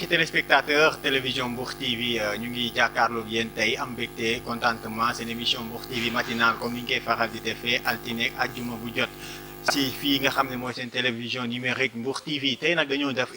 mbokki téléspectateur télévision Mbour TV ñu ngi jàkkaarloog yéen tey am mbégte contentement seen émission Mbour TV matinale comme ni ñu koy faral di defee altine ak àjjuma bu jot si fii nga xam ne mooy seen télévision numérique Mbour TV tey nag dañoo def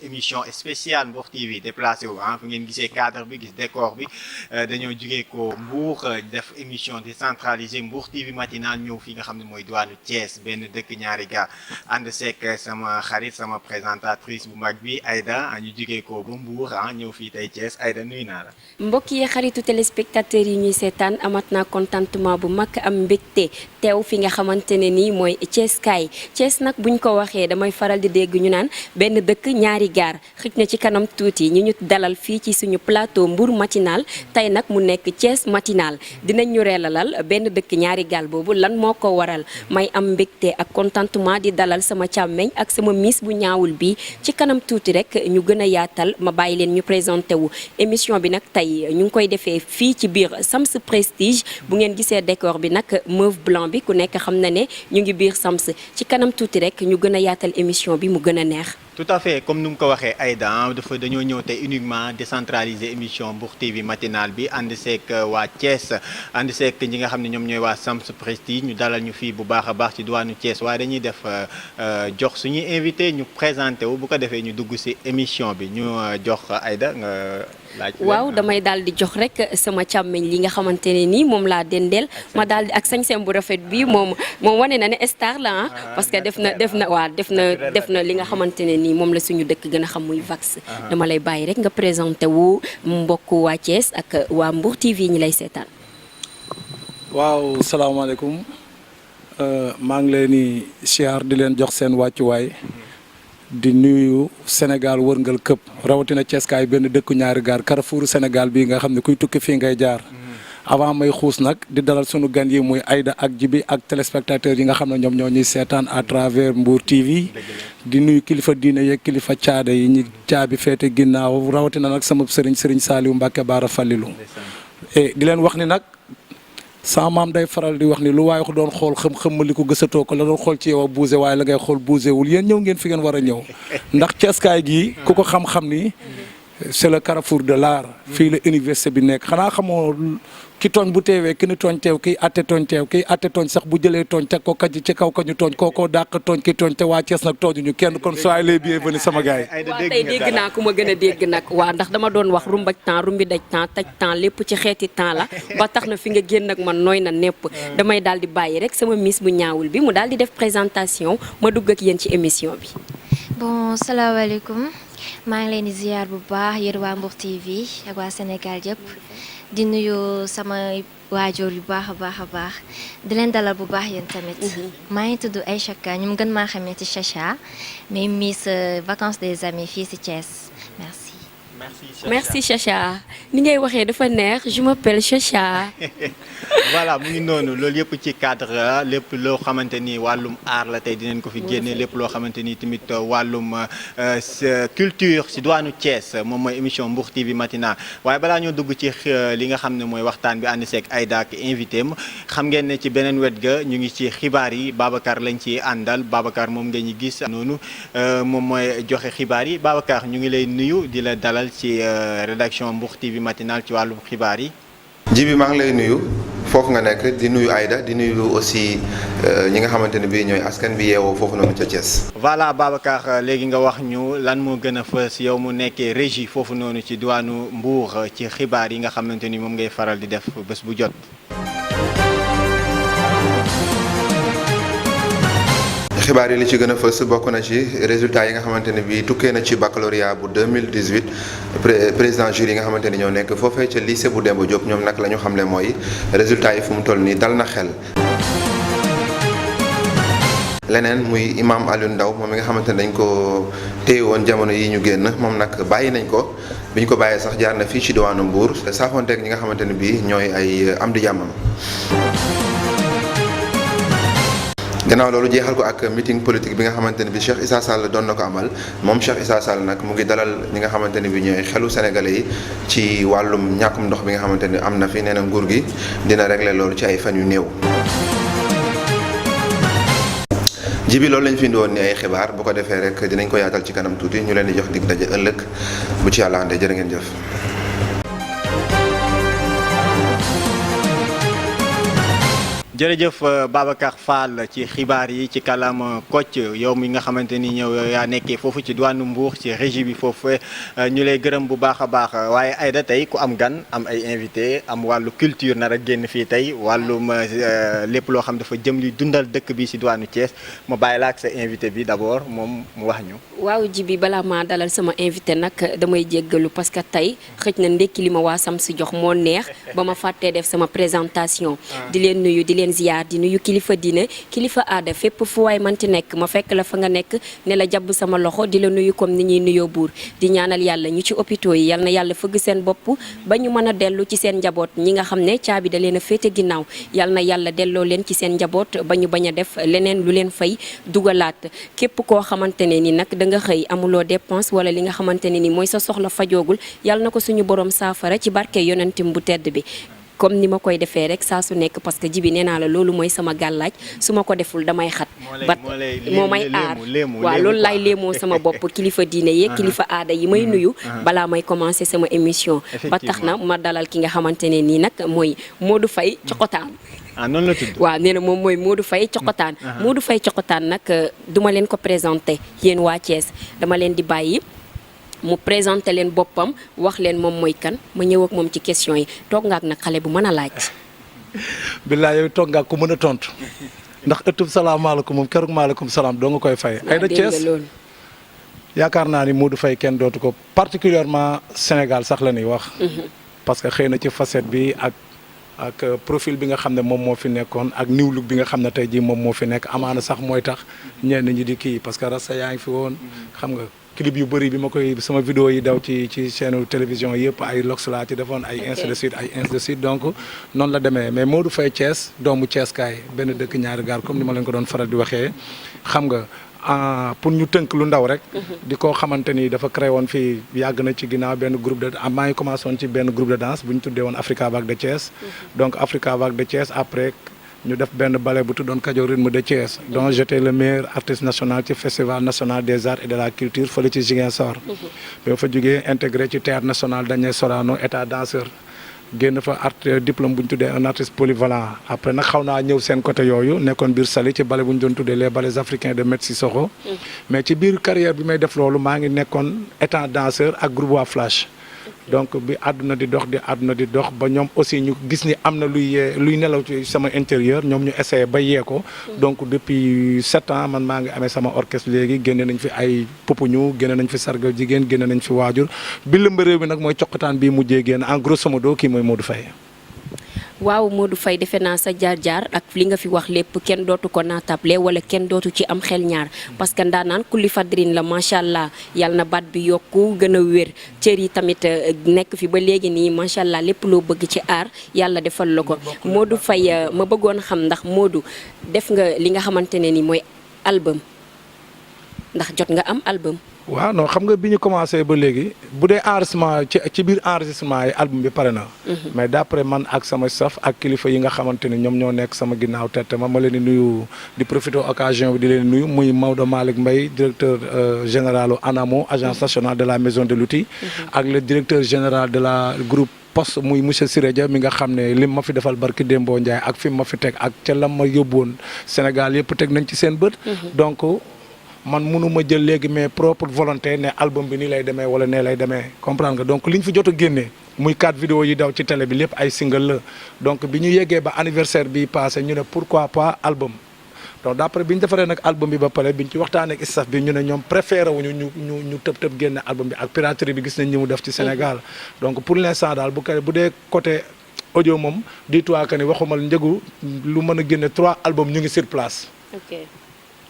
émission spéciale Mbour TV déplacé wu fu ngeen gisee cadre bi gis décor bi dañoo jugee ko Mbour def émission décentralisée Mbour TV matinale ñëw fii nga xam ne mooy diwaanu Thiès benn dëkk ñaari gaar ànd seek sama xarit sama présentatrice bu mag bi Aïda ñu jugee ko ba Mbour ñëw fii tey Thiès Aïda nuyu naa la. mbokk yi xaritu téléspectateurs yi ñuy seetaan amat naa contentement bu mag am mbégte teew fi nga xamante ne nii mooy Thiès nag buñ ko waxee damay faral di dégg ñu naan benn dëkk ñaari gaar xëj na ci kanam tuuti ñu dalal fii ci suñu plateau Mbour matinal tey nag mu nekk Thiès matinal dinañ ñu reelalal benn dëkk ñaari gaal boobu lan moo ko waral may am mbégte ak contentement di dalal sama càmmeñ ak sama miss bu ñaawul bi ci kanam tuuti rek ñu gën a yaatal ma bàyyi leen ñu présenté wu émission bi nag tey ñu ngi koy defee fii ci biir Sams Prestige bu ngeen gisee décor bi nag mauve blanc bi ku nekk xam na ne ñu ngi biir Sams ci kanam tuuti rek ñu gën a yaatal émission bi mu gën a neex. tout à fait comme nu mu ko waxee Aïda dañoo ñëw tey uniquement décentraliser émission Mbour TV matinale bi ànd seek waa Thiès ànd seek ñi nga xam ne ñoom ñooy waa Sams Prestige ñu dalal ñu fii bu baax a baax ci diwaanu Thiès waaye dañuy def jox suñuy invité ñu présenté wu bu ko defee ñu dugg ci émission bi ñu jox Aïda nga laaj. waaw damay daal di jox rek sama càmmeñ li nga xamante ne nii moom laa dendeel ma daal di ak sañ-sañ bu rafet bi moom wane na ne star la parce que def na li nga xamante ne nii moom la suñu dëkk gën a xam muy Vax. dama lay bàyyi rek nga présenté wu mbokk waa Thiès ak waa Mbour TV ñi lay seetaan. waaw salaamaaleykum maa ngi leen di siyaar di leen jox seen wàccuwaay di nuyu Sénégal wërngal këpp rawatina Thiès kaay benn dëkku ñaari gaar Carrefour Sénégal bii nga xam ne kuy tukki fii ngay jaar. avant may xuus nag di dalal sunu gan yi muy Aïda ak Djibi ak téléspectateurs yi nga xam ne ñoom ñoo ñuy seetaan à travers Mbour TV di nuyu kilifa diine yeeg kilifa caada yi ñi caabi feete ginnaaw rawatina nag sama sëriñ Saliou Mbacke Baara Fallilu et di leen wax ni nag sama maam day faral di wax ni lu waaye ko doon xool xam-xam li ko gësatoo ko la doon xool ci yow a bougé waaye la ngay xool bougé wul yéen ñëw ngeen fi ngeen war a ñëw ndax Thiès kaay gii ku ko xam-xam ni c'est le carrefour de l'art fii la université bi nekk xanaa xamoo ki tooñ bu teewee ki ni tooñ teew kiy atte tooñ teew kiy atte tooñ sax bu jëlee tooñ teg ko kaj ci kaw kañu tooñ kookoo dàq tooñ ki tooñ te waa Thiès nag tooñuñu kenn kon soyez les bienvenus sama gars yi. waaw tey dégg naa ku ma gën a dégg nag waa ndax dama doon wax rumbaj temps rumbi daj temps taj temps lépp ci xeeti temps la ba tax na fi nga génn ak man nooy na nepp damay daal di bàyyi rek sama miss bu ñaawul bi mu daal di def présentation ma dugg ak yéen ci émission bi. bon salaamaaleykum maa ngi leen di ziar bu baax yéen waa Mbour TV ak waa Sénégal yëpp di nuyu sama waajur yu baax a baax di leen dalal bu baax yéen tamit. maa ngi tudd Aïcha Ka ñu gën maa xamee ci Chacha mais Miss vacances des amis fii ci Thiès merci. merci Chacha ni ngay waxee dafa neex je m'appelle Chacha. voilà mu ngi noonu loolu yëpp ci cadre lépp loo xamante ni wàllum art la tey dinañ ko fi génne lépp loo xamante ni tamit wàllum culture si diwaanu Thiès moom mooy émission Mbour TV matinale waaye balaa ñoo dugg ci li nga xam ne mooy waxtaan bi ànd seeg Aïda ak invité am xam ngeen ne ci beneen wet ga ñu ngi ci xibaar yi Babacar lañ ci àndal Babacar moom nga ñu gis noonu moom mooy joxe xibaar yi Babacar ñu ngi lay nuyu di la dalal ci rédaction Mbour TV matinale ci wàllum xibaar yi. Djibi maa ngi lay nuyu foofu nga nekk di nuyu Aïda di nuyu aussi ñi nga xamante ne bii ñooy askan bi yeewoo foofu noonu ca Thiès. voilà Babacar léegi nga wax ñu lan moo gën a fës yow mu nekkee régie foofu noonu ci diwaanu Mbour ci xibaar yi nga xamante ni moom ngay faral di def bés bu jot. xibaar yi li ci gën a fës bokk na ci résultat yi nga xamante ne bii tukkee na ci baccalauréat bu 2018 président jury yi nga xamante ni ñoo nekk foofee ca lycée bu Demba Diop ñoom nag la ñu xamle mooy résultat yi fu mu toll nii dal na xel. leneen muy imam Aliou Ndao moom mi nga xamante ne dañ ko téye woon jamono yi ñu génn moom nag bàyyi nañ ko bi ñu ko bàyyee sax jaar na fii ci diwaanu Mbour saafonteeg ñi nga xamante ne bii ñooy ay am di jàmmam. gannaaw loolu jeexal ko ak meeting politique bi nga xamante ne bi Cheikh Issa Sall doon na ko amal moom Cheikh Issa Sall nag mu ngi dalal ñi nga xamante ne bi ñooy xelu sénégalais yi ci wàllum ñàkkum ndox bi nga xamante ne am na fi nee na nguur gi dina régler loolu ci ay fan yu néew. Jibi loolu lañ fi indi woon ni ay xibaar bu ko defee rek dinañ ko yaatal ci kanam tuuti ñu leen di jox dig daje ëllëg bu ci yàlla àndee jërë ngeen jëf. jërëjëf Babacar Fall ci xibaar yi ci kàllaama Kocc yow mi nga xamante ni ñëw yaa nekkee foofu ci diwaanu Mbour ci régie bi foofu ñu lay gërëm bu baax a baax waaye Aïda tey ku am gan am ay invité am wàllu culture nar a génn fii tey wàllum lépp loo xam dafa jëm li dundal dëkk bi si diwaanu Thiès ma bàyyi la ak sa invité bi d'abord moom mu wax ñu. waaw Jibi balaa maa dalal sama invité nag damay jéggalu parce que tey xëj na ndekki li ma waa sam si jox moo neex ba ma fàttee def sama présentation di leen nuyu di leen ziyaar di nuyu kilifa diine kilifa aada fépp fu waay manti nekk ma fekk la fa nga nekk ne la jàpp sama loxo di la nuyu comme ni ñuy nuyoo buur di ñaanal yàlla ñu ci hôpitaux yi yal na yàlla fëgg seen bopp ba ñu mën a dellu ci seen njaboot ñi nga xam ne caabi da leen a féete ginnaaw yal na yàlla delloo leen ci seen njaboot ba ñu bañ a def leneen lu leen fay dugalaat képp koo xamante ne ni nag da nga xëy amuloo dépense wala li nga xamante ne ni mooy sa soxla fajoogul yal na ko suñu borom saafara ci barke yonentim bu tedd bi comme ni ma koy defee rek saa su nekk parce que Jibi nee naa la loolu mooy sama gàllaaj su ma ko deful damay xat bat moo may aar waaw loolu laay léemoo sama bopp kilifa diine yeeg kilifa aada yi may nuyu balaa may commencer sama émission ba tax na ma dalal ki nga xamante ne nii nag mooy Modou Faye Cokotaan noonu la tudd waaw nee na moom mooy Modou Faye Cokotaan Modou Faye Cokotaan nag duma leen ko présenté yéen waa Thiès dama leen di bàyyi mu présenté leen boppam wax leen moom mooy kan ma ñëw ak moom ci question yi toog nga ak nag xale bu mën a laaj. billaay yow toog nga ak ku mën a tontu ndax ëttub salaamaaleykum moom keroog maaleykum salaam doo nga koy fay. Aïda Thiès yaakaar naa ni Modou Faye kenn dootu ko particulièrement Sénégal sax la ñuy wax. parce que xëy na ci facette bi ak profil bi nga xam ne moom moo fi nekkoon ak new look bi nga xam ne tey jii moom moo fi nekk amaana sax mooy tax ñenn ñi di kii parce que rasta yaa ngi fi woon xam nga. clip yu bëri bi ma koy sama vidéo yi daw ci chaîne télévision yëpp ay lox laa ci defoon ay ainsi de suite donc noonu la demee mais Modou Faye Thiès doomu Thiès kaay benn dëkk ñaari gaar comme ni ma leen ko doon faral di waxee xam nga pour ñu tënk lu ndaw rek di ko xamante ni dafa créé woon fii yàgg na ci ginnaaw benn groupe de maa ngi commencé woon ci benn groupe de danse bu ñu tuddee woon Africa Vague de Thiès donc Africa Vague de Thiès après ñu def benn ballet bu tuddoon Kajoor rythme de Thiès donc j'étais le meilleur artiste national ci festival national des arts et de la culture fële ci Ziguinchor bi ma fa jógee intégré ci théâtre national Daniel Sorano état danseur génn fa diplôme bu ñu tuddee un artiste polyvalent après nag xaw naa ñëw seen côté yooyu nekkoon biir Saly ci ballet bu ñu doon tuddee les ballets africains de Maître Sissoko mais ci biir carrière bi may def loolu maa ngi nekkoon étant danseur ak groupe waa Flash donc bi àdduna di dox ba ñoom aussi ñu gis ni am na luy nelaw ci sama intérieur ñoom ñu essayé ba yee ko donc depuis 7 ans man maa ngi amee sama orchestre léegi génne nañ fi ay pupuñu génne nañ fi sargal jigéen génne nañ fi waajur bi lëmba réew mi nag mooy Cokotaan bii mujjee génn en grosso modo kii mooy Modou Faye. waaw Modou Faye defe naa sa jaar-jaar ak li nga fi wax lépp kenn dootu ko naatable wala kenn dootu ci am xel ñaar parce que ndaanaan kulli fadrin la macha allah yàlla na baat bi yokku gën a wér cër yi tamit nekk fi ba léegi nii macha allah lépp loo bëgg ci aar yàlla defal la ko Modou Faye ma bëggoon xam ndax Modou def nga li nga xamante ne ni mooy album ndax jot nga am album. waaw non xam nga bi ñu commencé ba léegi bu dee enregistrement ci biir enregistrement yi album bi pare na. mais d'après man ak sama staff ak kilifa yi nga xamante ni ñoom ñoo nekk sama ginnaaw tete ma leen di nuyu di profiter occasion bi di leen nuyu muy Maodo Malick Mbaye directeur général ANAMO agence nationale de la maison de l'outil ak le directeur général de la groupe poste muy monsieur Siré Dia mi nga xam ne lim ma fi defal barki Dembo Ndiaye ak fi ma fi teg ak ca lam ma yóbbuwoon Sénégal yëpp teg nañ ci seen bët donc man mënuma jël léegi mes propre volonté ne album bi nii lay demee wala nee lay demee comprendre nga donc liñ fi jot a génnee muy 4 vidéos yi daw ci télé bi lépp ay single la donc bi ñu yeggee ba anniversaire bi passé ñu ne pourquoi pas album donc d'après bi ñu defaree nag album bi ba pare bi ñu ci waxtaanee ak staff bi ñu ne ñoom préféré wuñu ñu tëb génne album bi ak piraterie bi gis nañ ñi mu def ci Sénégal donc pour l'instant daal bu dee côté audio moom dis-toi que ni waxumal njëgu lu mën a génne 3 albums ñu ngi sur place. ok.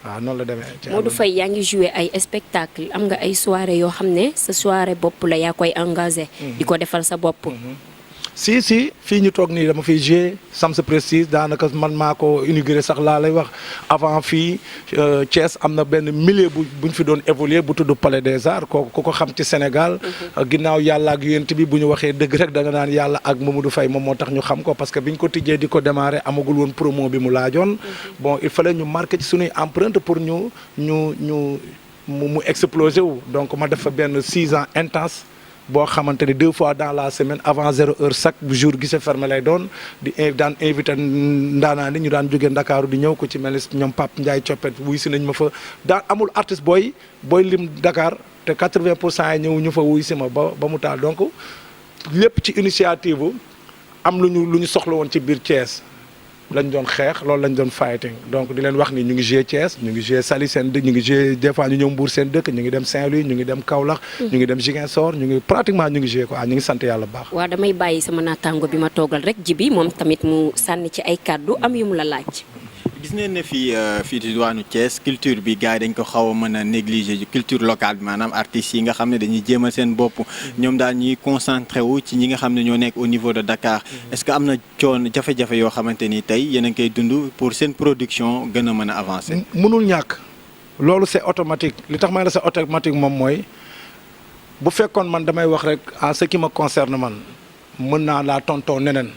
waaw noonu la demee. Modou Faye yaa ngi joué ay spectacle am nga ay soirée yoo xam ne sa soirée bopp la yaa koy engagé. di ko defal sa bopp. si fii ñu toog nii dama fiy joué Sams Prestige daanaka man maa ko inauguré sax laa lay wax avant fii Thiès am na benn milieu buñ fi doon évoluer bu tudd Palais des Arts kooku ku ko xam ci Sénégal ginnaaw yàlla ak yonent bi bu ñu waxee dëgg rek da nga naan yàlla ak Mamadou Faye moom moo tax ñu xam ko parce que biñ ko tijjee di ko démarrer amagul woon promo bi mu laajoon bon il fallait ñu marqué ci suñuy empreinte pour mu explosé wu donc ma def fa benn 6 ans intense boo xamante ni 2 fois dans la semaine avant 0 heure chaque jour guichet fermé lay doon daan invité ndaanaa ni ñu daan jógee Ndakaaru di ñëw ko ci mel ni ñoom Pape Ndiaye Coppet wuy si nañ ma fa daan amul artiste booy lim Dakar te 80% yi ñëw ñu fa wuy si ma ba mu taal donc lépp ci initiative am lu ñu soxla woon ci biir Thiès lañ doon xeex loolu lañ doon fighting donc di leen wax ni ñu ngi joué Thiès ñu ngi joué Saly seen dëkk ñu ngi joué des fois ñu ñëw Mbour seen dëkk ñu ngi dem Saint-Louis ñu ngi dem Kaolack ñu ngi dem Ziguinchor ñu ngi pratiquement ñu ngi joué quoi ñu ngi sant yàlla bu baax. waaw damay bàyyi sama naataango bi ma toogal rek Djiby moom tamit mu sànni ci ay kàddu am yu mu la laaj. gis neen ne fii ci diwaanu Thiès culture bi gars yi dañ ko xaw a mën a négliger culture locale bi maanaam artistes yi nga xam ne dañuy jéemal seen bopp ñoom daal ñuy concentré wu ci ñi nga xam ne ñoo nekk au niveau de Dakar est-ce que am na jafe-jafe yoo xamante ni tey yéen a ngi koy dund pour seen production gën a mën a avancer. mënul ñàkk loolu c'est automatique li tax may la c'est automatique moom mooy bu fekkoon man damay wax rek en ce qui me concerne man mën naa laa tontoo neneen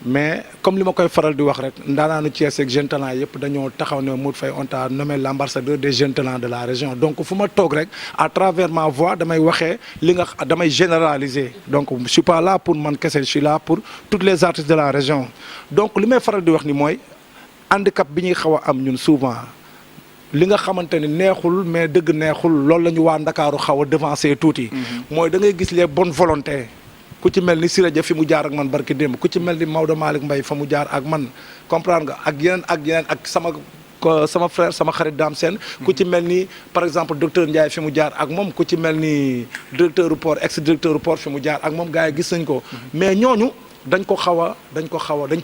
mais comme li ma koy faral di wax rek ndaanaanu Thiès ak jeunes talents yëpp dañoo taxaw ne Modou Faye on t'a nommé l'ambassadeur des jeunes talents de la région donc fu ma toog rek à travers ma voix damay waxee damay généraliser donc je suis pas là pour man kese je suis là pour toutes les artistes de la région donc li may faral di wax ni mooy handicap bi ñuy xaw a am ñun souvent li nga xamante ni neexul mais dëgg neexul loolu la ñu waa Ndakaaru xaw a devancer tuuti mooy da ngay gis les bonnes volontés ku ci mel ni Siré Dia fi mu jaar ak man barki démb ku ci mel ni Maodo Malick Mbaye fa mu jaar ak man comprendre nga ak yeneen ak sama frère sama xarit Dame Sène ku ci mel ni par exemple docteur Ndiaye fi mu jaar ak moom ku ci mel ni directeur port ex directeur port fi mu jaar ak moom gars yi gis nañ ko mais ñooñu dañ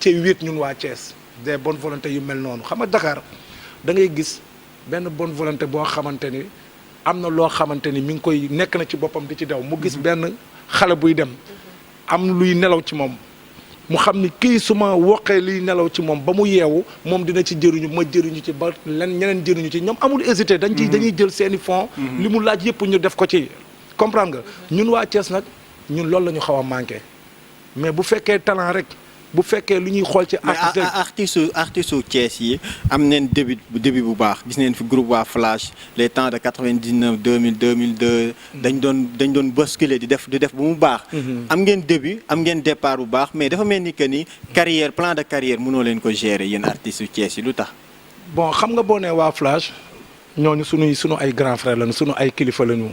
cee wéet ñun waa Thiès des bonnes volontés yu mel noonu xam nga Dakar da ngay gis benn bonne volonté boo xamante ni am na loo xamante ni mi ngi koy nekk na ci boppam di ci daw mu gis benn xale buy dem am luy nelaw ci moom mu xam ni kii su ma woqee liy nelaw ci moom ba mu yeewu moom dina ci jëriñu ma jëriñu ci ba ñeneen jëriñu ci ñoom amul hésité dañuy jël seeni fonds li mu laaj yëpp ñu def ko ci comprendre nga ñun waa Thiès nag ñun loolu la ñu xaw a manqué mais bu fekkee talent rek bu fekkee lu ñuy xool ci artiste Thiès yi am neen début bu baax gis neen fi groupe waa Flash les temps de 99 2000 2002 dañ doon bousculer di def bu mu baax am ngeen début am ngeen départ bu baax mais dafa mel ni que ni plan de carrière mënoo leen ko gérer yéen artistes Thiès yi lu tax bon xam nga boo nee waa Flash ñooñu sunu ay grand frère lañu sunu ay kilifa lañu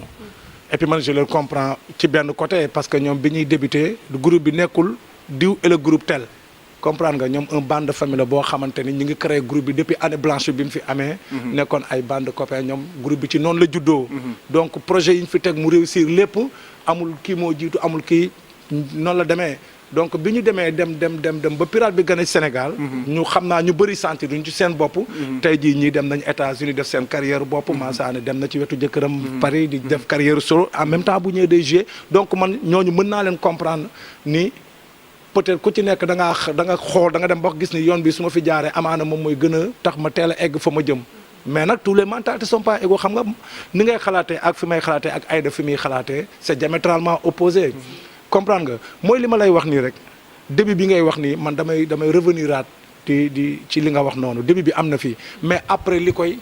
et puis man je le comprends ci benn côté parce que ñoom bi ñuy débuté groupe bi nekkul diw et le groupe tel comprendre nga ñoom un bande de famille la boo xamante ni ñu ngi créé groupe bi depuis année blanche bi mu fi amee nekkoon ay bande de copains ñoom groupe bi ci noonu la juddoo donc projet yi ñu fi teg mu réussir lépp amul kii moo jiitu amul kii noonu la demee donc bi ñu demee dem ba pirate bi gën a Sénégal ñu xam naa ñu bëri sentir duñ ci seen bopp tey jii ñii dem nañ États-Unis def seen carrière bopp Massaane dem na ci wetu jëkkëram Paris di def carrière solo en même temps bu ñëwee day jouer donc man ñooñu mën naa leen comprendre ni peut-être ku ci nekk da nga xool da nga dem ba gis ni yoon bi su ma fi jaaree amaana moom mooy gën a tax ma teel a egg fa ma jëm mais nag tous les mentalités sont pas égaux xam nga ni ngay xalaatee ak fi may xalaatee ak Aïda fi muy xalaatee c'est diamétralement opposé comprendre nga mooy li ma lay wax nii rek début bi ngay wax nii man damay revenir aat di ci li nga wax noonu début bi am na fii mais après li koy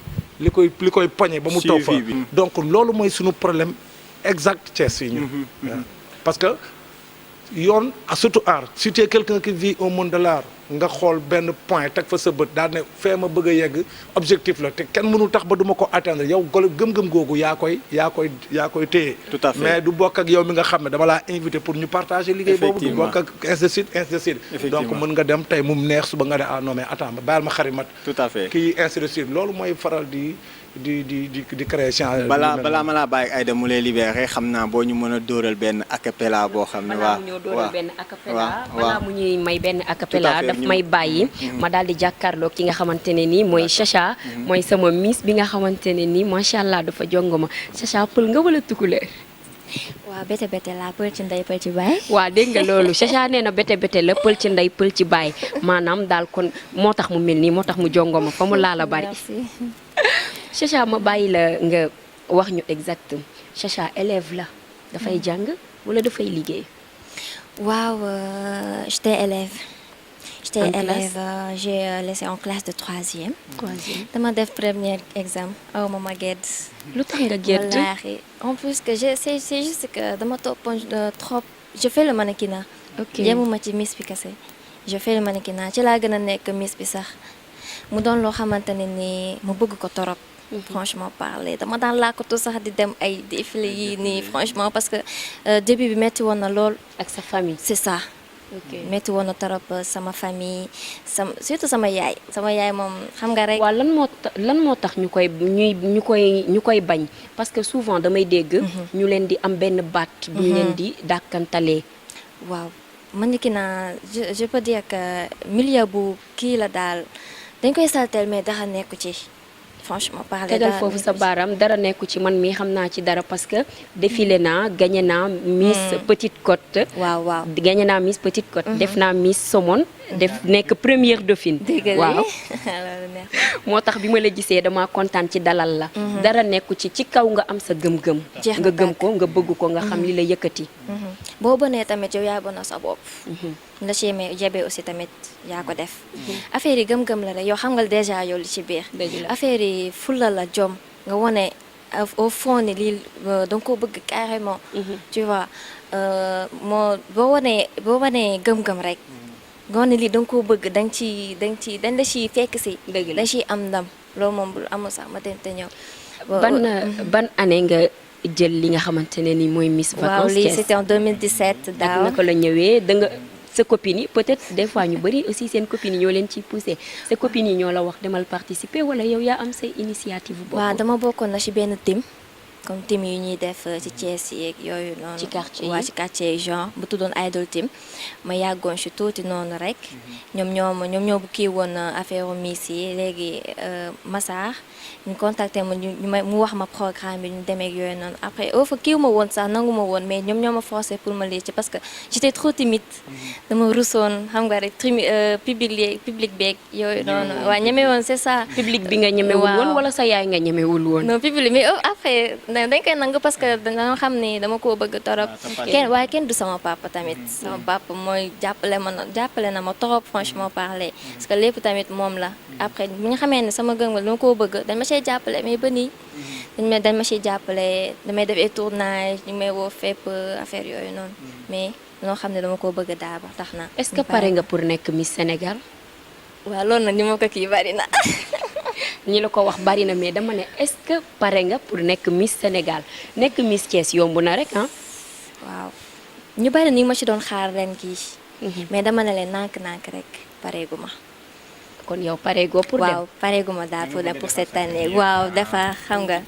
poñe ba mu toog fa donc loolu mooy suñu problème exact Thiès yi ñu parce que yoon surtout art si tu es quelqu'un qui vit au monde de l'art nga xool benn point teg fa sa bët daal ne fee ma bëgg a yegg objectif la te kenn mënul tax ba du ma ko atteindre yow gëm-gëm googu yaa koy téye tout à fait mais du bokk ak yow mi nga xam ne dama laa invité pour ñu partager liggéey boobu du bokk ak ainsi de suite donc mën nga dem tey mu neex suba nga ne ah non mais attends bàyyil ma xarimat tout à fait kii ainsi de suite loolu mooy faral di créer change balaa ma laa bàyyi Aïda mu lay libéré xam naa boo ñu mën a dóoral benn acapella boo xam ne balaa mu ñëw dóoral benn acapella balaa mu ñuy may benn acapella daf may bàyyi ma daal di jàkkaarloo ki nga xamante ne nii mooy Chacha mooy sama miss bi nga xamante ne nii macha allah dafa jongo ma Chacha pël nga wala tukulóor waaw bete bete laa pël ci ndey pël ci baay. waa dégg nga loolu Chacha nee na bete bete la pël ci ndey pël ci baay maanaam daal kon moo tax mu mel nii moo tax mu jongoma fa mu laala bari. Merci. Chacha ma bàyyi la nga wax ñu exact Chacha élève la dafay jàng wala dafay liggéey. waaw j'étais élève. J'étais En classe? élève, j'ai laissé en classe de troisième. troisième dama def premier examen aw ma gedd. lu tax nga gedd. wallaahi en plus que c'est juste que dama toppoon trop. je fais le mannequinat. ok yemuma ci miss bi kese. je fais le mannequinat ci laa gën a nekk miss bi sax mu doon loo xamante ne ni mu bëgg ko torop. franchement parler dama daan làkkatu sax di dem ay défilé yi nii franchement parce que début bi metti woon na lool. ak sa famille. c'est ça. ok metti woon na torop sama famille surtout sama yaay moom xam nga rek. waaw lan moo tax ñu koy bañ parce que souvent damay dégg. ñu leen di am benn baat. bu ñu leen di dàkkantalee. waaw mannequinat je peux dire que milieu bu kii la daal dañ koy saltel mais dara nekku ci franchement parler. tegal foofu sa baaraam dara nekku ci man mii xam naa ci dara parce que défilé naa gagné naa Miss Petite Côte. waaw gagné naa Miss Petite Côte. def naa Miss Somone. def nekk première dauphine. waaw moo tax bi ma la gisee dama kontaan ci dalal la. dara nekku ci kaw nga am sa gëm-gëm. nga gëm ko nga bëgg ko nga xam li la yëkkati. boo bënee tamit yow yaa bëna sa bopp. la ci jebe aussi tamit yaa ko def. affaire yi gëm-gëm la rek yow xam nga déjà yow li ci biir. affaire yi fulla la jom nga wone au fond ni lii danga ko bëgg carrément. tu vois boo wanee gëm-gëm rek. nga wane lii danga ko bëgg dañ la ciy fekk si. dëgg la dañ ciy am ndam loolu moom bu amul sax ma te ñëw. ban année nga jël li nga xamante ne ni mooy Miss waaw Vacances lii Thiès. c'était en 2017 ak daaw. naka la ñëwee da nga sa copine yi peut-être des fois ñu bëri aussi seen copines yi ñoo leen ciy poussé sa copines yi ñoo la wax demal participer wala yow yaa am say initiative bu bopp. waaw dama bokkoon na ci benn team comme team yu ñuy def ci Thiès yeeg yooyu noonu. ci quartier yi waaw ci quartier yi genre bu tuddoon idol team ma yàggoon ci tuuti noonu rek. ñoom ñoo kii woon affaire Miss yi léegi Massar ñu contacté ma mu wax ma programme bi ñu demee ak yooyu noonu après au fa kii ma woon sax nangu ma woon mais ñoom ñoo ma forcé pour ma lii ci parce que j'étais trop timide. dama rusoon xam nga rek public beeg yooyu noonu. waaw ñeme woon c'est ça. public bi nga ñemewul woon wala sa yaay nga ñemewul woon. non public mais après dañ koy nangu parce que dañoo xam ni dama koo bëgg torop. kenn du sama papa tamit. sama papa mooy jàppale na ma torop franchement parler. parce que lépp tamit moom la. après bi nga xamee ne sama gëm-gëm dama koo bëgg dañ ma see jàppale mais ba nii. dañ ma siy jàppale damay def ay tournage ñu may woo fépp affaire yooyu noonu. mais loo xam ne dama koo bëgg daal ba tax na. est-ce que pare nga pour nekk Miss Sénégal. waaw loolu nag ni ma ko kii bari na. ñi la ko wax bari na mais dama ne est-ce que pare nga pour nekk Miss Sénégal nekk Miss Thiès yomb na rek ah. waaw ñu bari ni ma ci doon xaar ren kii. mais dama ne leen nànk-nànk rek pareegu ma. kon yow pareegoo pour dem. waaw pareegu ma daal pour dem pour cette année waaw dafa xam nga.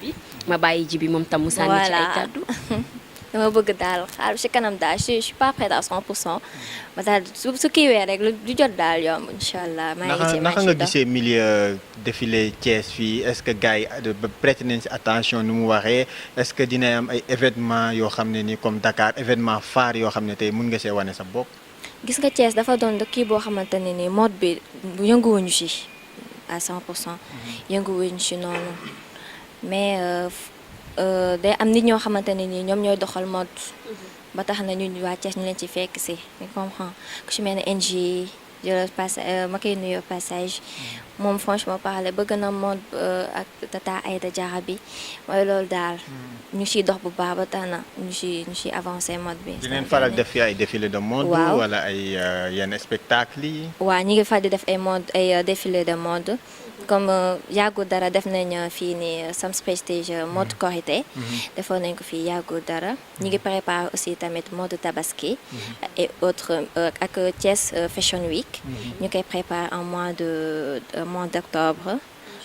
ma bàyyi ji bi moom tam mu sànni ci ay kàddu. dama bëgg daal xaar ci kanam daal je suis pas prête à 100% ba daal su kiiwee rek lu jot daal yomb incha allah. maa ngi ci naka nga gisee milieu défilé Thiès fii est-ce que gars yi prêter nañ ci attention nu mu waxee est-ce que dina am ay événements yoo xam ne ni comme Dakar événement phare yoo xam ne tey mun nga see wane sa bopp. gis nga Thiès dafa doon kii boo xamante ne ni mode bi yënguwuñu ci à 100%. yënguwuñu ci noonu mais. day am nit ñoo xamante ne nii ñoom ñooy doxal mode ba tax na ñun waa Thiès ñu leen ci fekk si ñu comprend ku ci mel ne NG ma koy nuyoo passage moom franchement parler bëgg na mode ak Tata Aïda Diarra bi mooy loolu daal ñu ciy dox bu baax ba tax na ñu ciy avancé mode bi. dinañ faral def ay défilé de mode. waaw wala ay yenn spectacle yi. waaw ñi ngi faral di def ay défilé de mode. comme yàggu dara def nañ fii nii Sam's Prestige mode Korité defoon nañ ko fii yàggu dara ñi ngi préparé aussi tamit mode Tabaski et autres ak Thiès Fashion Week ñu koy préparé en mois d'octobre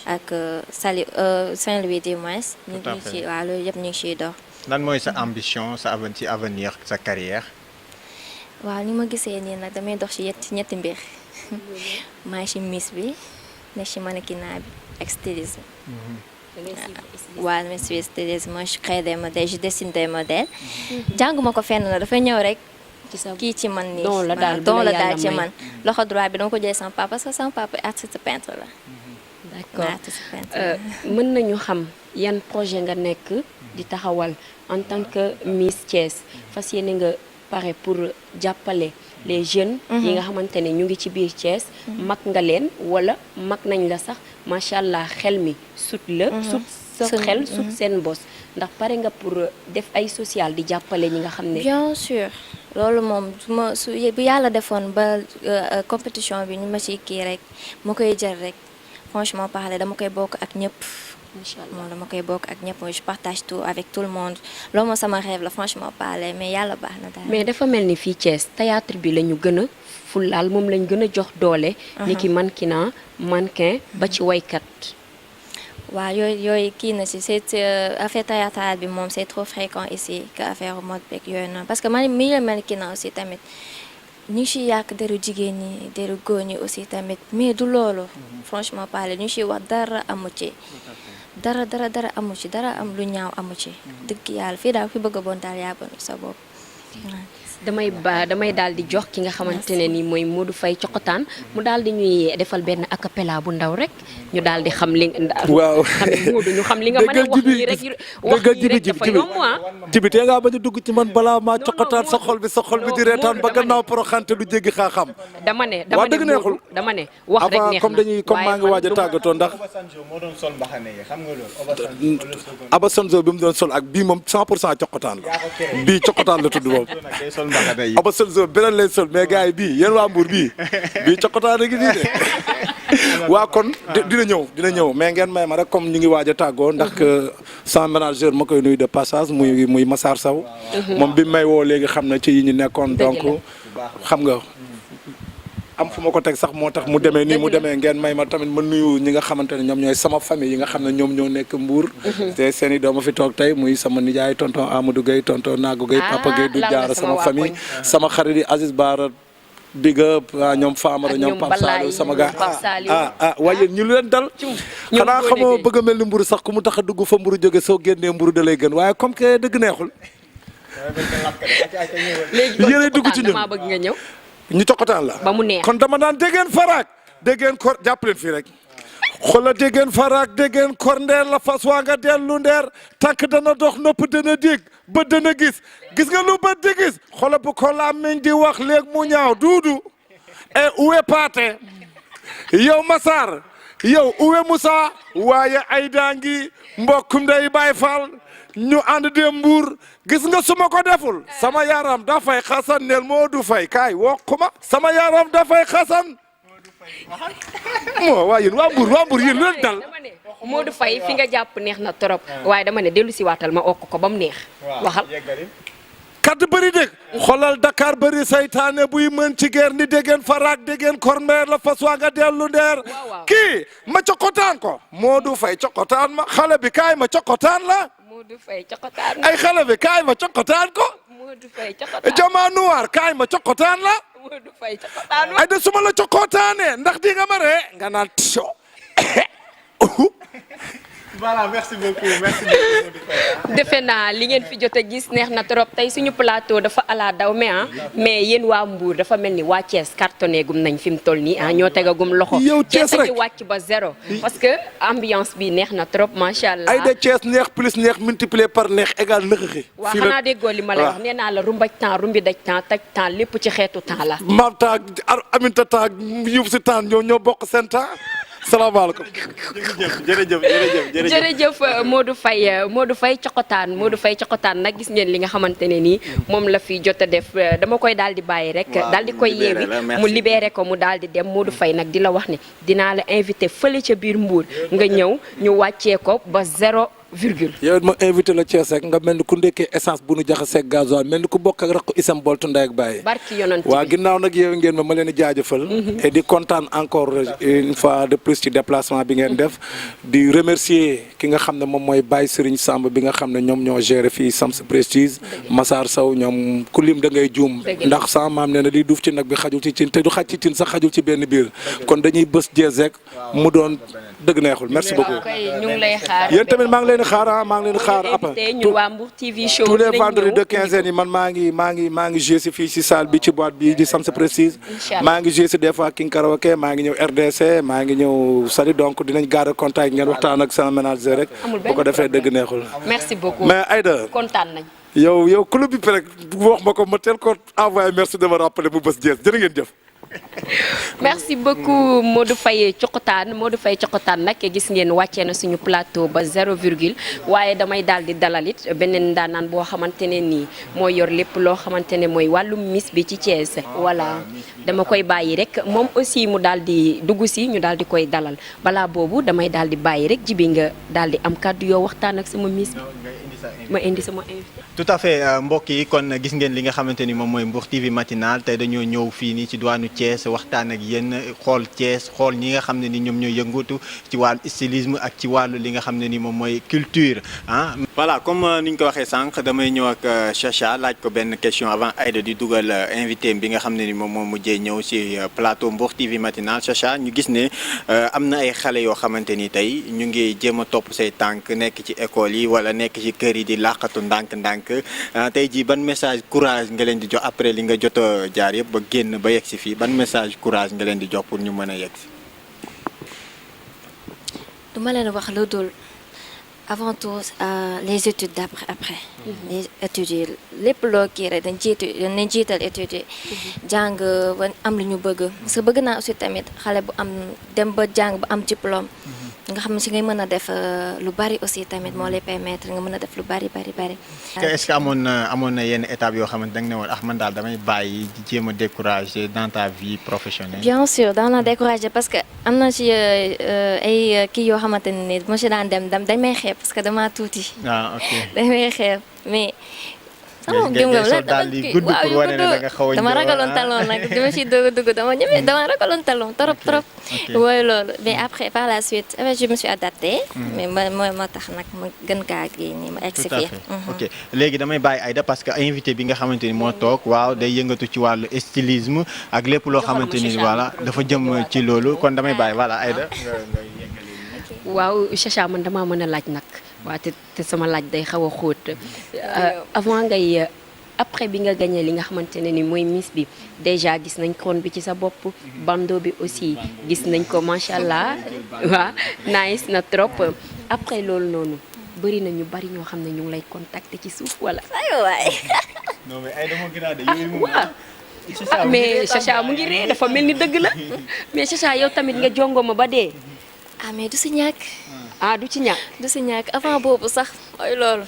ak Saint-Louis du moins ñu ngi ci waaw loolu yëpp ñu ngi ciy dox. lan mooy sa ambition ci avenir sa carrière. waaw ni ma gisee nii nag damay dox ci ñetti mbir maa ngi ci Miss bi nekk ci mannequinat bi ak stylisme. waaw damay suivre stylisme moi je crée des modèles je dessine des modèles. jànguma ko fenn na dafay ñëw rek. kii ci man nii don la daal don la daal ci man. loxo droit bi dama ko jëlee sama papa parce que sama papa artiste peintre la. d'accord artiste peintre. mën nañu xam yan projet nga nekk di taxawal en tant que Miss Thiès fas yéene nga pare pour jàppale les jeunes yi nga xamante ne ñu ngi ci biir Thiès mag nga leen wala mag nañ la sax macha allah xel mi sut la sut sa xel sut seen bos ndax pare nga pour def ay social di jàppale ñi nga xam ne bien sûr loolu moom su bu yàlla defoon ba compétition bi ñu ma ci kii rek ma koy jël rek franchement parler dama koy bokk ak ñëpp moom dama koy bokk ak ñëpp je partage tout avec tout le monde loolu moom sama rêve la franchement parler mais yàlla baax na daal. mais dafa mel ni fii Thiès théâtre bi la ñu gën a fulaal moom lañ gën a jox doole. ni ki mannequin ba ci waykat. waaw yooyu kii na si c'est affaire théâtrale bi moom c'est trop fréquent ici que affaire mode beeg yooyu noonu parce que man milieu mannequinat aussi tamit ñu ngi siy yàq deru jigéen ñi deru góor ñi aussi tamit mais du loolu franchement parler ñu ngi siy wax dara amu ci dara amu ci dara am lu ñaaw amu ci dëgg yàlla fii daal fi bëgg a bon daal yaa bon sa bopp. damay daal di jox ki nga xamante ne ni mooy Modou Faye Cokotaan mu daal di ñuy defal benn acapella bu ndaw rek ñu daal di xam li. waaw xam Modou ñu xam li nga mën a wax nii rek. wax nii rek dafa yomb ah. jibi tee ngaa bañ a dugg ci man balaa maa Cokotaan sa xol bi di reetaan ba gannaaw poroxante du jéggi xaaxam. dama ne dëgg neexul dama ne wax rek neex na comme maa ngi waaj a tàggatoo ndax. Aba Sanzo bi mu doon sol ak bii moom 100% Cokotaan la bii Cokotaan la tudd moom. Aba Sanzo beneen lay sol mais gars yi bii yéen waa Mbour bii Cokotaan a ngi nii de waa kon dina ñëw mais ngeen may ma rek comme ñu ngi waaj a tàggoo ndax sama manager ma koy nuyu de passage muy Massar Sow moom bi may woo léegi xam na ci yi ñu nekkoon donc xam nga am fu ma ko teg sax moo tax mu demee nii mu demee ngeen may ma tamit ma nuyu ñi nga xamante ne ñoom ñooy sama famille yi nga xam ne ñoom ñoo nekk Mbour te seen i dooma fi toog tey muy sama nijaay tonton Amadou Gueye tonton Nagou Gueye Papa Gueye du jaara sama famille sama xarit yi Aziz Bara big up ñoom Famara ñoom Pape Saliou sama gars waaye ñu leen dal xanaa xamoo bëgg a mel ni Mbour sax ku mu tax a dugg fa Mbour jóge soo génnee Mbour da lay gën waaye comme que dëgg neexul yéenay dugg ci ñun bëgg nga ñëw ñu Cokotaan la ba mu neex kon dama naan déggeen faraak déggeen kor jàpp leen fii rek xoolal déggeen faraak déggeen kor ndeer la fas waa nga dellu ndeer tànk dana dox nopp dana dégg bët dana gis nga lu bët di gis xoolal bu ko làmmiñ di wax léegi mu ñaaw duudu et uwe paate yow Massar yow uwe Moussa waaye ay daangi mbokkum day Baay Faal ñu ànd dem Mbuur gis nga su ma ko deful sama yaram dafay xasan neel Modou Faye kaay wokkuma sama yaram dafay xasan moo waa yéen waa Mbuur yéen leen dal Modou Faye fi nga jàpp neex na trop waaye dama ne dellu si waatal ma okk ko ba mu neex waxal kat bëri dégg xoolal Dakar bëri saytaane buy mën ci geer ni déggeen faraak déggeen kormeer la fas waa nga dellu ndeer kii ma Cokotaan ko Modou Faye Cokotaan ma xale bi kaay ma Cokotaan la Modou Faye Cokotaan ay xale bi kaay ma Cokotaan ko Modou Faye Cokotaan Jama Noir kaay ma Cokotaan la Modou Faye Cokotaan ay de suma la Cokotaane ndax di nga ma ree nga naan tio voilà merci beaucoup defe naa li ngeen fi jot a gis neex na trop tey suñu plateau dafa ala daw mais yéen waa Mbour dafa mel ni waa Thiès cartonné gum nañ fi mu toll nii ñoo tegagum loxo. yow Thiès rek wàcc ba zéro. parce que ambiance bi neex na trop macha allah. ay de Thiès neex plus neex multiplié par neex égal nëxëxi. waaw xanaa déggoo li ma lay wax nee naa la rumbaj temps rumbi daj temps taj temps lépp ci xeetu temps la. maam temps aminta temps yóbbu si temps ñoo bokk seen temps. salaamaaleykum. jërëjëf Modou Faye Cokotaan nag gis ngeen li nga xamante ne nii moom la fi jot a def dama koy daal di bàyyi rek. daal di koy yeewi mu libéré ko mu daal di dem Modou Faye nag di la wax ne dinaa la invité fële ca biir Mbour nga ñëw ñu wàccee ko ba 0. yow ma invité la Thiès rek nga mel ni ku ndekkee essence bu nu jaxasee gasoil mel ni ku bokk ak rakku Isam Boltu ndey ak bàyyi. barki yonent bi waa ginnaaw nag yow ngeen ma leen di jaajëfal. et di kontaan encore une fois de plus ci déplacement bi ngeen def. di remercier ki nga xam ne moom mooy Baye Serigne Samb bi nga xam ne ñoom ñoo géré fii Sams Prestige. Massar Sow ñoom ku lim da ngay juum. ndax sama maam nee na liy duuf ci nag bi xajul ci cin te du xaj ci cin sax xajul ci benn biir. kon dañuy bës jeez rek mu doon dëgg neexul merci beaucoup. ñu ngi lay xaar. yéen tamit maa ngi leen di xaar maa ngi leen di xaar après. ñun waa Mbour TV show. tous les vendredis de quinzaine yi man maa ngi joué si fii si salle bi ci boîte bi di Sam's Prestige. maa ngi joué si des fois King Karaoke maa ngi ñëw RDC maa ngi ñëw Sali donc dinañ garder contact ngeen waxtaan ak sama manager rek. bu ko defee dëgg neexul. merci beaucoup mais Aïda. kontaan nañ. yow club bi rek wax ma ko ma teel ko envoyé merci de me rappeler mu bës jees jërë ngeen jëf. merci beaucoup Modou Faye Cokotaan nag gis ngeen wàccee na suñu plateau ba 0 virgule waaye damay daal di dalalit beneen ndaanaan boo xamante ne nii mooy yor lépp loo xamante ne mooy wàllum miss bi ci Thiès. voilà dama koy bàyyi rek moom aussi mu daal di dugg si ñu daal di koy dalal balaa boobu damay daal di bàyyi rek jibi nga daal di am kàddu yoo waxtaan ak sama miss bi ma indi sama invité. tout à fait mbokk yi kon gis ngeen li nga xamante ni moom mooy Mbour TV matinal tey dañoo ñëw fii nii ci diwaanu Thiès waxtaan ak yéen xool Thiès xool ñi nga xam ne ni ñoom ñooy yëngatu ci wàllu stylisme ak ci wàllu li nga xam ne ni moom mooy culture ah. voilà comme ni ñu ko waxee sànq damay ñëw ak Chacha laaj ko benn question avant Aïda di dugal invité bi nga xam ne ni moom moo mujjee ñëw ci plateau Mbour TV matinal Chacha ñu gis ne am na ay xale yoo xamante ni tey ñu ngi jéem a topp say tànk nekk ci école yi wala nekk ci kër yi di làqatu ndànk-ndànk tey jii ban message courage nga leen di jox après li nga jot a jaar yëpp ba génn ba yegg si fii ban message courage nga leen di jox pour ñu mën a yegg si. du ma leen wax lu dul avant tout les études après. les études yi lépp loo kii rek dañ jiital études yi. jàng ba am lu ñu bëgg. parce que bëgg naa aussi tamit xale bu am dem ba jàng ba am diplôme. nga xam ne si ngay mën a def lu bari aussi tamit moo lay permettre nga mën a def lu bari. est-ce que amoon na yenn étape yoo xamante da nga ne woon man daal damay bàyyi di jéem a décourager dans ta vie professionnelle. bien sûr daan na décourager parce que am na ci ay kii yoo xamante ne nii monsieur daan dem dañ may xeeb parce que damaa tuuti. ah ok dañ may xeeb mais. dama ragaloon talon nag dama ciy dugg dama ragaloon talon trop wooy loolu mais après par la suite je me suis adaptée mais moo tax nag ma gën kaa gi nii ma egg si fii ok léegi damay bàyyi Aïda parce que invité bi nga xamante ni moo toog waaw day yëngatu ci wàllu stylisme ak lépp loo xamante ni voilà dafa jëm ci loolu kon damay bàyyi voilà Aïda waaw Chacha man damaa mën a laaj nag waaw te sama laaj day xaw a xóot avant ngay après bi nga gagné li nga xamante ne ni mooy miss bi déjà gis nañ couronne bi ci sa bopp bandeau bi aussi gis nañ ko macha allah waaw nice na trop après loolu noonu bëri na ñu bari ñoo xam ne ñu ngi lay contacter ci suuf wala. waay. non mais ay dama gën a de yooyu waaw mais Chacha mu ngi ree dafa mel ni dëgg la mais Chacha yow tamit nga jongo ma ba dee. mais du si ñàkk. du ci ñàkk. du si ñàkk avant boobu sax mooy loolu.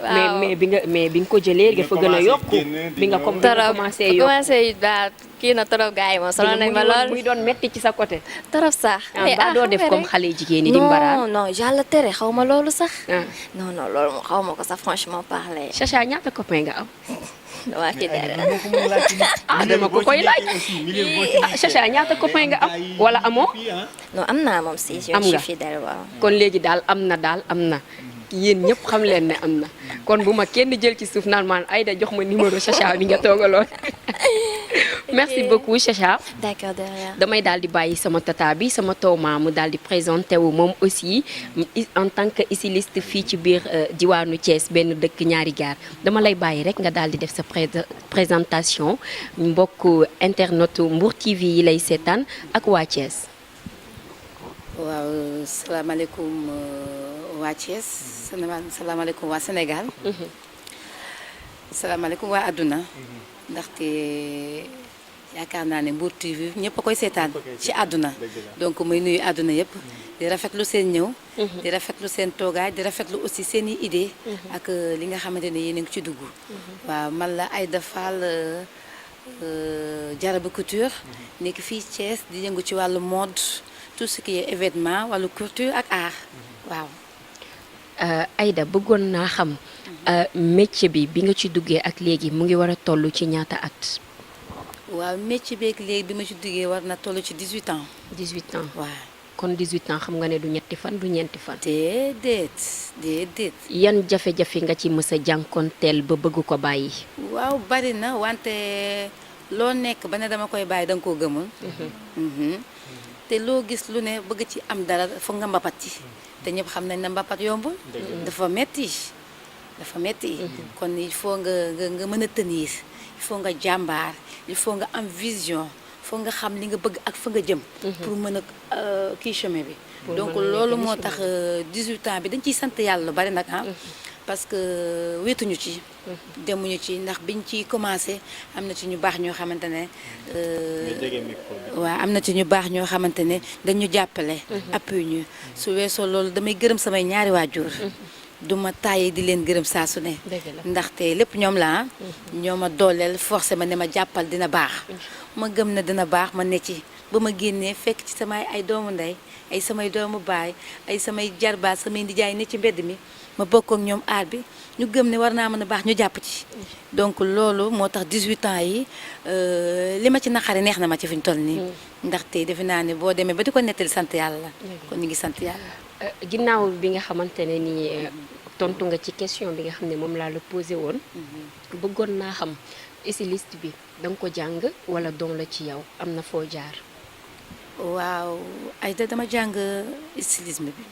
waaw mais bi nga ko jëlee dafa gën a yokku. bi nga commencé yokku commencé daal kii na trop gars yi moom solo nañ ma lool. muy doon metti ci sa côté. trop sax. mais doo def comme xale jigéen ñi di mbaraan. non yàlla tere xaw ma loolu sax. non loolu moom xaw ma ko sax franchement parler. Chacha ñaata copain nga am. waa kii dara. dama ko koy laaj. Chacha ñaata copain nga am wala amoo. non am naa moom si. am nga je suis fidèle waaw. kon léegi daal am na. yéen ñëpp xam leen ne am na kon bu ma kenn jël ci suuf naan maan Aïda jox ma numéro Chacha bi nga toogaloon. merci beaucoup Chacha. d'accord de rien. damay daal di bàyyi sama tata bi sama tooma mu daal di présenté wu moom aussi en tant que styliste fii ci biir diwaanu Thiès benn dëkk ñaari gaar dama lay bàyyi rek nga daal di def sa présentation mbokk internet Mbour TV yi lay seetaan ak waa Thiès. waaw salaamaaleykum waa Thiès salaamaaleykum waa Sénégal salaamaaleykum waa àdduna ndaxte yaakaar naa ne Mbour TV ñëpp a koy seetaan ci àdduna donc muy nuyu àdduna yëpp di rafetlu seen ñëw di rafetlu seen toogaay di rafetlu aussi seen i idée ak li nga xamante ne yéen a ngi ci dugg waaw man la Aïda Fall Diaraba Couture nekk fii Thiès di yëngu ci wàllu mode tout ce qui est événement wàllu culture ak art waaw. Aïda bëggoon naa xam métier bi nga ci duggee ak léegi mu ngi war a toll ci ñaata at. waaw métier bi ak léegi bi ma ci duggee war na toll ci 18 ans. 18 ans waaw. kon 18 ans xam nga ne du ñetti fan du ñeenti fan. déedéet. yan jafe-jafe nga ci mës a jànkonteel ba bëgg ko bàyyi. waaw bari na wante loo nekk ba ne dama koy bàyyi da nga koo gëmul. te loo gis lu ne bëgg ci am dara foog nga mbapat ci te ñëpp xam nañ ne mbapat yombul dafa metti kon il faut nga mën a tenir il faut nga jàmbaar il faut nga am vision foog nga xam li nga bëgg ak fa nga jëm pour mën a kii chemin bi donc loolu moo tax 18 ans bi dañ ciy sant yàlla lu bari nag parce que wéetuñu ci demuñu ci ndax biñ ci commencé am na ci ñu baax ñoo xamante ne waaw am na ci ñu baax ñoo xamante ne dañu jàppale appui ñu su weesoo loolu damay gërëm samay ñaari waajur duma tàyyi di leen gërëm saa su ne ndaxte lépp ñoom la ñoo ma dooleel forcé ma ne ma jàppal dina baax ma gëm ne dina baax ma ne ci ba ma génnee fekk ci samay ay doomu ndey ay samay doomu baay ay samay jarbaat samay ndijaay ne ci mbedd mi ma bokk ak ñoom aar bi ñu gëm ne war naa mën a baax ñu jàpp ci donc loolu moo tax 18 ans yi li ma ci naqari neex na ma ci fi ñu toll nii ndaxte defe naa ne boo demee ba di ko nettali sant yàlla kon ñu ngi sant yàlla ginnaaw bi nga xamante ne ni tontu nga ci question bi nga xam ne moom laa la posé woon bëggoon naa xam styliste bi da nga ko jàng wala doon la ci yow am na foo jaar waaw Aïda dama jàng stylisme bi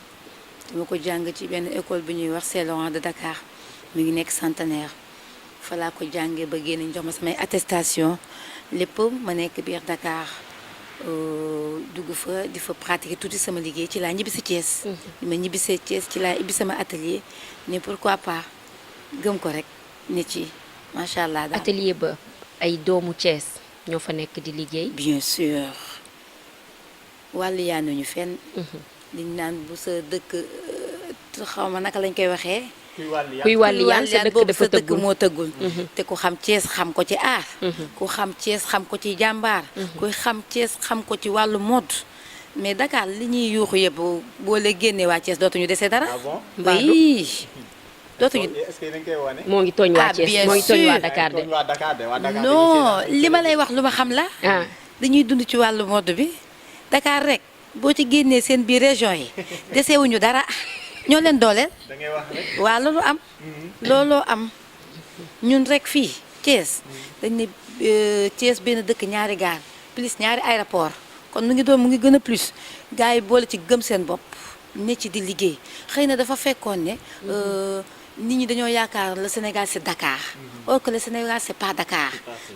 dama ko jàng ci benn école bi ñuy wax Saint-Laurent de Dakar mi ngi nekk Centenaire fa laa ko jàngee ba génn jox ma samay attestation lépp ma nekk biir Dakar dugg fa di fa pratiquer tuuti sama liggéey ci laa ñibbi si Thiès ma ñibbisee Thiès ci laa ibbi sama atelier ne pourquoi pas gëm ko rek nit ci macha allah daal atelier ba ay doomu Thiès ñoo fa nekk di liggéey bien sûr wàllu yaa nañu fenn liñ naan bu sa dëkk xaw ma naka lañ koy waxee kuy wàlli yaan sa dëkk dafa tëggul moo tëggul te ku xam Thiès xam ko ci aar ku xam Thiès xam ko ci jàmbaar ku xam Thiès xam ko ci wàllu mode mais Dakar li ñuy yuuxu yëpp boo lee génnee waa Thiès dootuñu desee dara oui dootuñu moo ngi tooñ waa Thiès moo ngi tooñ waa Dakar de non li ma lay wax lu ma xam la dañuy dund ci wàllu mode bi Dakar rek boo ci génnee seen biir région yi desewuñu dara ñoo leen dooleel waaw looloo am ñun rek fii Thiès dañ ne Thiès benn dëkk ñaari gaar plus ñaari aéroport kon mu ngi gën a plus gars yi boole ci gëm seen bopp ne ci di liggéey xëy na dafa fekkoon ne nit ñi dañoo yaakaar le Sénégal c'est Dakar or que le Sénégal c'est pas Dakar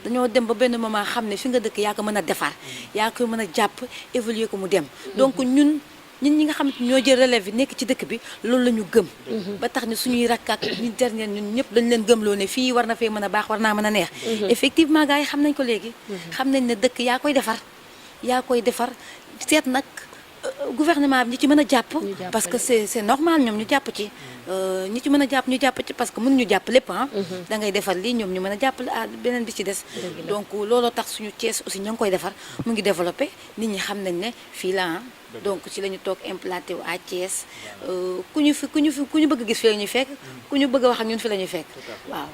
dañoo dem ba benn moment xam ne fi nga dëkk yaa ko mën a defar yaa ko mën a jàpp évoluer ko mu dem donc ñun ñi nga xam ñoo jël relève yi nekk ci dëkk bi loolu la ñu gëm ba tax ne suñuy rakkaat ñu dernier ñun ñëpp dañ leen gëmloo ne fii war na fee mën a baax war naa mën a neex effectivement gars yi xam nañ ko léegi xam nañ ne dëkk yaa koy defar seet nag gouvernement bi ñi ci mën a jàpp parce que c'est normal ñoom ñu jàpp ci ñi ci mën a jàpp ñu jàpp ci parce que mënuñu jàpp lépp da ngay defar lii ñoom ñu mën a jàpp beneen bi ci des donc looloo tax suñu Thiès aussi ña ngi koy defar mu ngi développé nit ñi xam nañ ne fii la donc ci la ñu toog implanté wu à Thiès ku ñu bëgg gis fi la ñuy fekk ku ñu bëgg a wax ak ñun fi la ñuy fekk waaw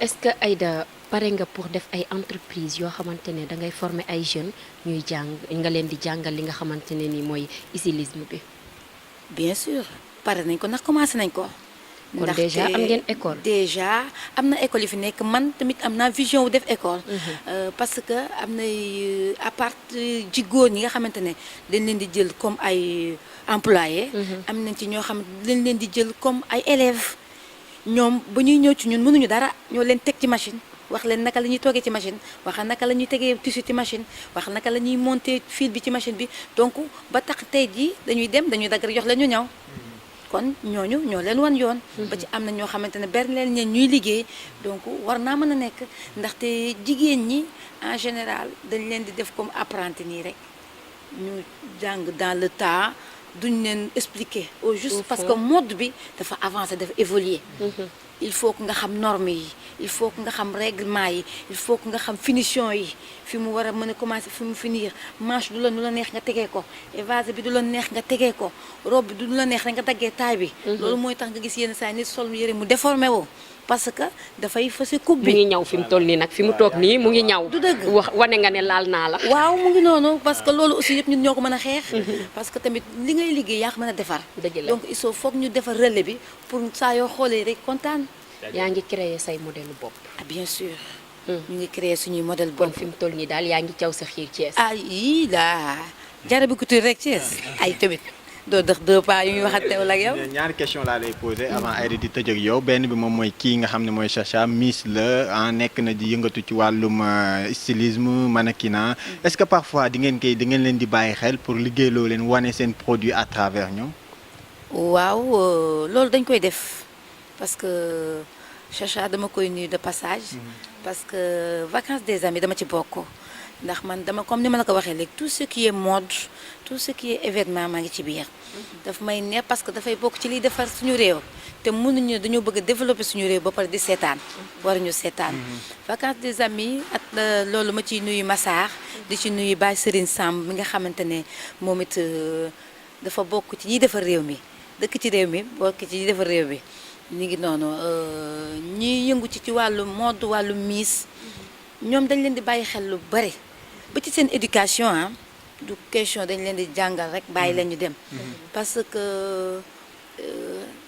est-ce que Aïda pare nga pour def ay entreprise yoo xamante ne da ngay former ay jeunes ñuy jàng nga leen di jàngal li nga xamante ne ni mooy stylisme bi bien sûr pare nañ ko ndax commencé nañ ko kon déjà am ngeen école déjà am na école yi fi nekk man tamit am naa vision wu def école parce que am na à part jigóor ñi nga xamante ne dañ leen di jël comme ay employés am nañ ci ñoo xam dañ leen di jël comme ay élèves ñoom ba ñuy ñëw ci ñun mënuñu dara ñoo leen teg ci machine wax leen naka la ñuy toogee ci machine wax naka la ñuy tegee tissu ci machine wax naka la ñuy monter fil bi ci machine bi donc ba tax tey jii dañuy dagg rek jox leen ñu ñaw kon ñooñu ñoo leen wan yoon ba ci am na ñoo xamante ne bari leen ñeen ñuy liggéey donc war naa mën a nekk ndaxte jigéen ñi en général dañ leen di def comme apprenti nii rek ñu jàng dans le temps duñ leen expliquer au juste parce que mode bi dafa avancer dafa évoluer il faut que nga xam normes yi il faut que nga xam règlement yi il faut que nga xam finition yi fi mu war a mën a commencer fi mu finir manche du la nu la neex nga tegee ko évasé bi du la neex nga tegee ko robe bi du la neex rek nga daggee taille bi loolu mooy tax nga gis yenn saa nit sol yëre mu déformé woo parce que dafay fase coupe bi mu ngi ñaw fi mu toll nii nag fi mu toog nii mu ngi ñaw du dëgg wax wane nga ne laal naa la waaw mu ngi noonu parce que loolu aussi yëpp ñun ñoo ko mën a xeex parce que tamit li ngay liggéey yaa ko mën a defar donc il faut foog ñu defar relais bi pour saa yoo xoolee rek kontaan yaa ngi créer say modèle bopp ah bien sûr ñu ngi créer suñuy modèle bopp kon fi mu toll nii daal yaa ngi caw sa xiir Thiès ah yii laa Diarra Couture rek Thiès ay tamit doo dëx 2 pas yu ñuy waxanteewul ak yow. ñaari question laa lay posé avant Aïda di tëj ak yow benn bi moom mooy kii nga xam ne mooy Chacha Miss la nekk na di yëngatu ci wàllum stylisme mannequinat est-ce que parfois di ngeen leen di bàyyi xel pour liggéeyloo leen wane seen produit à travers ñoom. waaw loolu dañ koy def parce que Chacha dama koy nuyu de passage. parce que vacances des amis dama ci bokk. ndax man dama comme ni ma la ko waxee léegi tout ce qui est mode tout ce qui est événement maa ngi ci biir. daf may neex parce que dafay bokk ci liy defar suñu réew. te mënuñu dañoo bëgg a développer suñu réew ba pare di seetaan. waruñu seetaan. vacances des amis at loolu ma ciy nuyu Massar. di ci nuyu Baye Serigne Samb mi nga xamante ne moom it dafa bokk ci ñiy defar réew mi dëkk ci réew mi bokk ci ñiy defar réew mi. ñu ngi noonu ñiy yëngu ci wàllu mode wàllu miss ñoom dañ leen di bàyyi xel lu bari. ba ci seen éducation du question dañ leen di jàngal rek bàyyi leen ñu dem parce que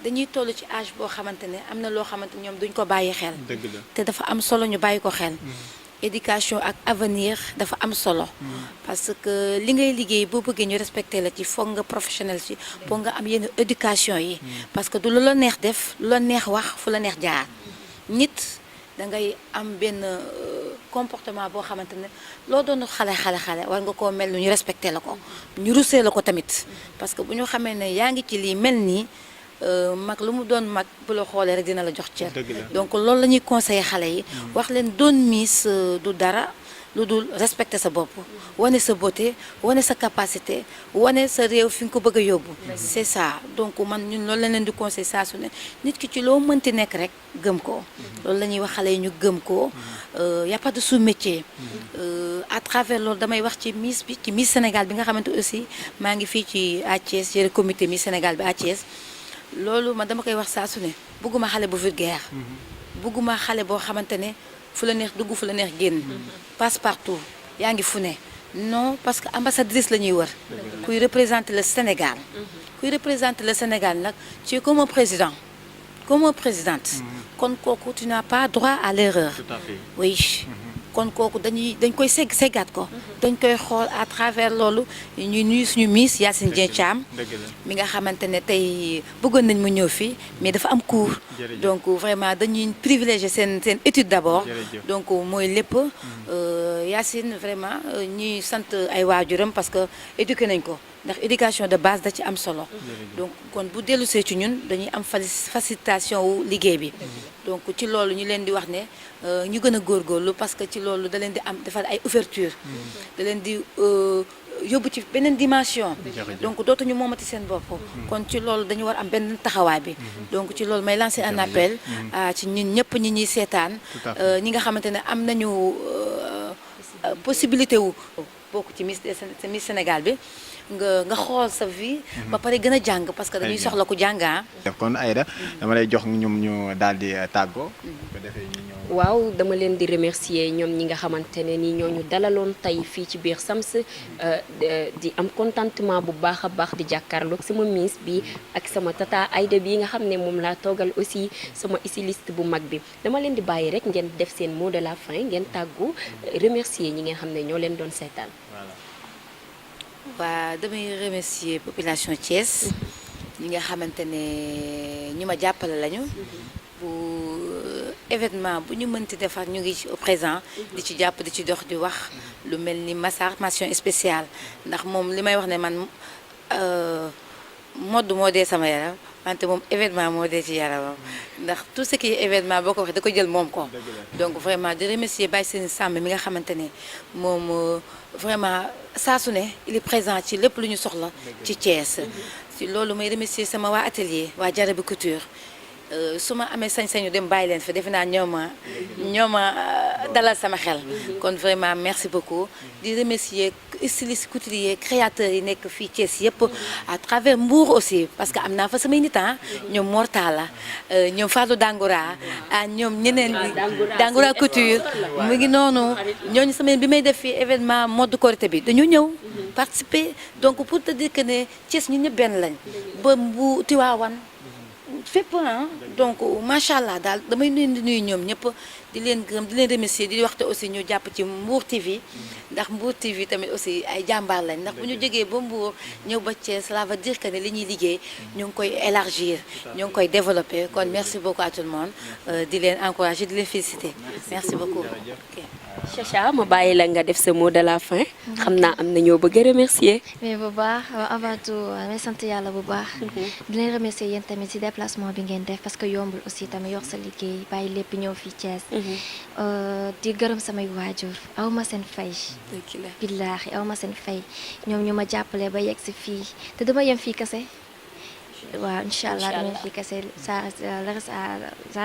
dañuy toll ci âge boo xamante ne am na loo xamante ñoom duñ ko bàyyi xel te dafa am solo ñu bàyyi ko xel éducation ak avenir dafa am solo parce que li ngay liggéey boo bëggee ñu respecté la ci foog nga professionnel ci foog nga am yenn éducation yi parce que du lu la neex def lu la neex wax fu la neex jaar nit da ngay am benn comportement boo xamante ne loo doon xale war nga koo mel ni ñu respecté la ko ñu rusee la ko tamit parce que bu ñu xamee ne yaa ngi ci lii mel nii mag lu mu doon mag bu la xoolee rek dina la jox cër donc loolu la ñuy conseillé xale yi wax leen doon miis du dara lu dul respecté sa bopp wane sa beauté wane sa capacité wane sa réew fi nga ko bëgg a yóbbu c'est ça donc man ñun loolu la leen di conseillé saa su ne nit ki ci loo mënti nekk rek gëm ko loolu la ñuy wax xale yi ñu gëm ko y a pas de sous-métier à travers loolu damay wax ci Miss bi ci Miss Sénégal bi nga xamante aussi maa ngi fii ci à Thiès yore comité Miss Sénégal bi à Thiès loolu man dama koy wax saa su ne bëgguma xale bu vulgaire bëgguma xale boo xamante ne fu la neex dugg fu la neex génn passe partout yaa ngi fu ne non parce que ambassadrice la ñuy wër kuy représenter le Sénégal kuy représenter le Sénégal nag tu es comme un président comme une présidente kon kooku tu n'as pas droit à l'erreur oui kon kooku dañ koy seggaat ko dañ koy xool à travers loolu ñuy nuyu suñu Miss Yacine Dieng Thiam mi nga xamante ne tey bëggoon nañ mu ñëw fii mais dafa am cours donc vraiment dañuy privilégier seen étude d'abord donc mooy lépp Yacine vraiment ñuy sant ay waajuram parce que éduqué nañ ko ndax éducation de base da ci am solo donc kon bu dellu see ci ñun dañuy am facilitation wu liggéey bi donc ci loolu ñu leen di wax ne ñu gën a góorgóorlu parce que ci loolu da leen di am defal ay ouverture da leen di yóbbu ci beneen dimension donc dootuñu moomati seen bopp kon ci loolu dañu war am benn taxawaay bi donc ci loolu may lancer un appel ci ñun ñëpp ñi ñuy seetaan ñi nga xamante ne am nañu possibilité wu bokk ci Miss Sénégal bi nga xool sa vie ba pare gën a jàng parce que dañuy soxla ku jàng kon Aïda dama lay jox ñoom ñu daal di tàggoo ko defee ñu ñëw waaw dama leen di remercier ñoom ñi nga xamante ne ni ñooñu dalaloon tey fii ci biir Sams di am contentement bu baax a baax di jàkkaarloog sama Miss bi ak sama tata Aïda bi nga xam ne moom laa toogal aussi sama styliste bu mag bi dama leen di bàyyi rek ngeen def seen mot de la fin ngeen tàggu remercier ñi nga xam ne ñoo leen doon seetaan. waa damay remercier population Thiès ñi nga xamante ne ñi ma jàppale lañu bu événement bu ñu mënti defar ñu ngi au présent di ci jàpp di ci dox di wax lu mel ni Massar mention spéciale ndax moom li may wax ne man mode moo dee sama yaram wante moom événement moo dee ci yaramam ndax tout ce qui est événement boo ko waxee da ko jël moom ko donc vraiment di remercier Baye Seen Samb mi nga xamante ne moom vraiment saa su ne il est présent ci lépp lu ñu soxla ci Thiès ci loolu may remercier sama waa atelier waa Diarra Couture su ma amee sañ-sañu dem bàyyi leen fa defe naa ñoo ma dalal sama xel kon vraiment merci beaucoup di remercier styliste couturier créateurs yi nekk fii Thiès yëpp à travers Mbour aussi parce que am naa fa samay nit ñoom Mortala ñoom Fallou Dangoura ñoom ñeneen Dangoura couture mu ngi noonu ñooñu samay bi may def fii événement mode Korité bi dañu ñëw participer donc pour te dire que ne Thiès ñu ñëpp benn lañ ba bu Tiwaawan fépp donc macha allah daal damay nuyu ñoom ñëpp di leen gërëm di leen remercier di waxte aussi ñu jàpp ci Mbour TV ndax Mbour TV tamit aussi ay jàmbaar lañ ndax bu ñu jógee ba Mbour ñëw ba Thiès cela veut dire que ne li ñuy liggéey ñu ngi koy élargir ñu ngi koy développer kon merci beaucoup à tout le monde di leen encourager di leen féliciter merci beaucoup. Chacha ma bàyyi la nga def sa mot de la fin. xam naa am na ñoo bëgg a remercier. mais bu baax avant tout may sant yàlla bu baax. di leen remercier yéen tamit ci déplacement bi ngeen def parce que yombul aussi tamit yor sa liggéey bàyyi lépp ñëw fii Thiès. di gërëm samay waajur aw ma seen fay. billaahi aw ma seen fay ñoom ñu ma jàppale ba yegg si fii te dama yem fii kese. waaw incha allah dama fi kese ça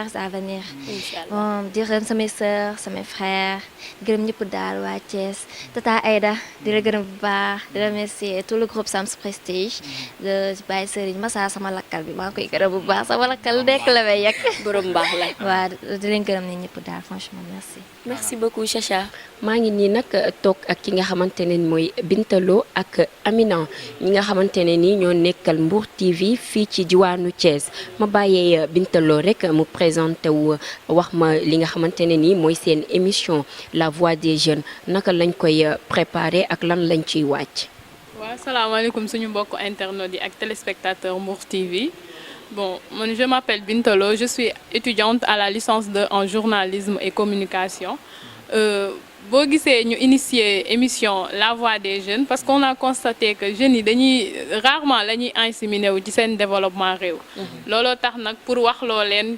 reste à venir. bon di gërëm samay sœurs samay frères di gërëm ñëpp daal waa Thiès tata Aïda di la gërëm bu baax di remercier tout le groupe Sams Prestige de Baye Serigne Massa sama lakkal bi maa ngi koy gërëm bu baax sama lakkal nekk la may yegg. borom baax la. waaw di leen gërëm ne ñëpp daal franchement merci. merci beaucoup Chacha maa ngi nii nag toog ak ki nga xamante ne mooy Binta Lo ak Amina ñi nga xamante ne nii ñoo nekkal Mbour TV fii ci diwaanu Thiès ma bàyyee Binta Lo rek mu présenté wu wax ma li nga xamante ne nii mooy seen émission La Voix des Jeunes naka lañ koy préparé ak lan lañ ciy wàcc. waaw salaamaaleykum suñu mbokku internautes yi ak téléspectateurs Mbour TV. Bon, je m'appelle Binta Lo, je suis étudiante à la licence 2 en journalisme et communication. Boo gisee ñu initier émission La Voix des Jeunes parce qu'on a constaté que jeunes yi dañuy rarement la ñuy inséminer wu ci seen développement réew. looloo tax nag pour wax loo leen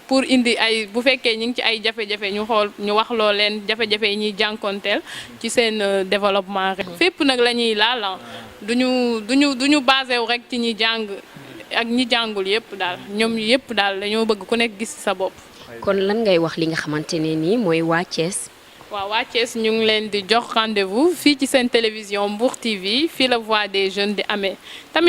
pour indi ay bu fekkee ñu ngi ci ay jafe-jafe ñu xool ñu wax loo leen jafe-jafe yi ñuy jànkonteel ci seen développement réew. fépp nag la ñuy laal duñu basé wu rek ci ñi jàng. ak ñi jàngul yëpp daal ñoom yëpp daal dañoo bëgg ku nekk gis sa bopp. kon lan ngay wax li nga xamante ne nii mooy waa Thiès. waaw waa Thiès ñu ngi leen di jox rendez-vous fii ci seen télévision Mbour TV fii la Voix des Jeunes di amee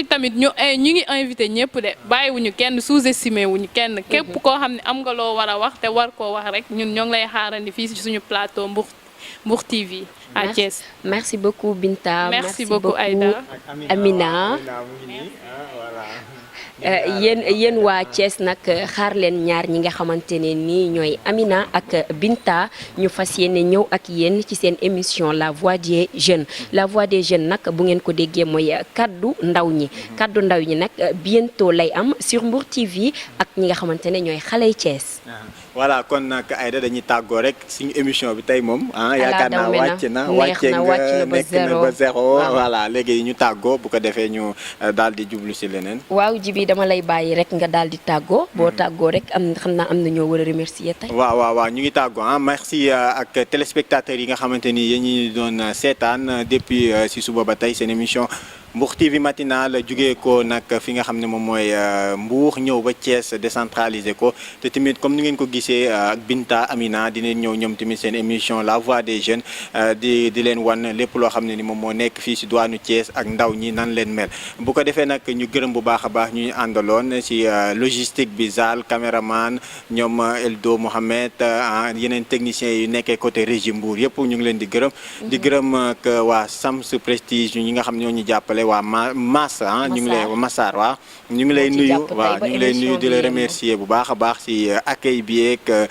tamit ñu ngi invité ñëpp de bàyyiwuñu kenn sous-estimé wuñu kenn. képp koo xam ne am nga loo war a wax te war koo wax rek ñun ñoo ngi lay xaarandi fii ci suñu plateau Mbour TV à Thiès. merci beaucoup Binta. merci beaucoup Aïda. Amina. yéen waa Thiès nag xaar leen ñaar ñi nga xamante ne nii ñooy Amina ak Binta ñu fas yéene ñëw ak yéen ci seen émission La Voix des Jeunes La Voix des Jeunes nag bu ngeen ko déggee mooy kaddu ndaw ñi kaddu ndaw ñi nag bientôt lay am sur Mbour TV ak ñi nga xamante ne ñooy xaley Thiès. voilà kon nag Aïda dañuy tàggoo rek suñu émission bi tey moom yaakaar naa wàcc na nekk na ba zéro voilà léegi ñu tàggoo bu ko defee ñu daal di jublu si leneen. waaw Jibi dama lay bàyyi rek nga daal di tàggoo boo tàggoo rek xam naa am na ñoo war a remercier tey. waaw ñu ngi tàggoo merci ak téléspectateurs yi nga xamante ni yéen ñi doon seetaan depuis si suba ba tey seen émission Mbour TV matinale jugee ko nag fi nga xam ne moom mooy Mbour ñëw ba Thiès décentralisé ko te tamit comme ni ngeen ko gisee ak Binta Amina dinañ ñëw ñoom tamit seen émission La Voix des Jeunes di leen wan lépp loo xam ne ni moom moo nekk fii si douane Thiès ak ndaw ñi nan leen mel bu ko defee nag ñu gërëm bu baax a baax ñuy àndaloon si logistique bi Zal caméraman ñoom Eldo Mohamed yeneen techniciens yu nekkee côté régie Mbour yëpp ñu ngi leen di gërëm di gërëm ak waa Sams Prestige ñi nga xam ñoo ñu jàppale waa Massa ñu ngi lay Massar waaw ñu ngi lay nuyu waaw ñu ngi lay nuyu di la remercier bu baax a baax si accueil bi ak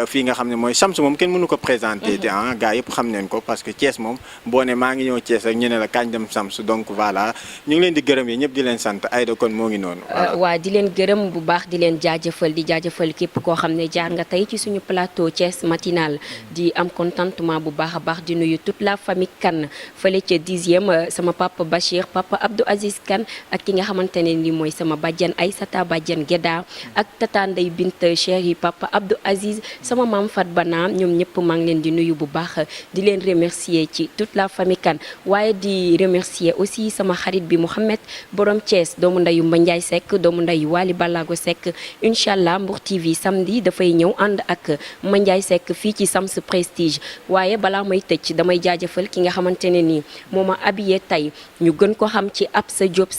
fii nga xam ne mooy Sams moom kenn mënu ko présenter gars yëpp xam nañ ko parce que Thiès moom boo ne maa ngi ñëw Thiès rek ñu ne la kañ dem Sams donc voilà ñu ngi leen di gërëm yi ñëpp di leen sant Aïda kon moo ngi noonu waa di leen gërëm bu baax di leen jaajëfal di jaajëfal képp koo xam ne jaar nga tey ci suñu plateau Thiès matinal di am contentement bu baax a baax di nuyu toute la famille Kane fële ca 10e sama papa Bachir papa Abdou Aziz Kane ak ki nga xamante ne ni mooy sama bàjjan Aïssata bàjjan Geda ak tata Ndey Bint chéri papa Abdou Aziz sama maam Fat Bana ñoom ñëpp maa ngi leen di nuyu bu baax di leen remercier ci toute la famille Kane waaye di remercier aussi sama xarit bi Mouhamed borom Thiès doomu ndeyu Mba Ndiaye Seck doomu ndeyu Wali Balago Seck incha allah Mbour TV samedi dafay ñëw ànd ak Mba Ndiaye Seck fii ci Sams Prestige waaye balaa may tëj damay jaajëfal ki nga xamante ne nii moo ma habillé tey ñu gën ko xam ci Absa Diop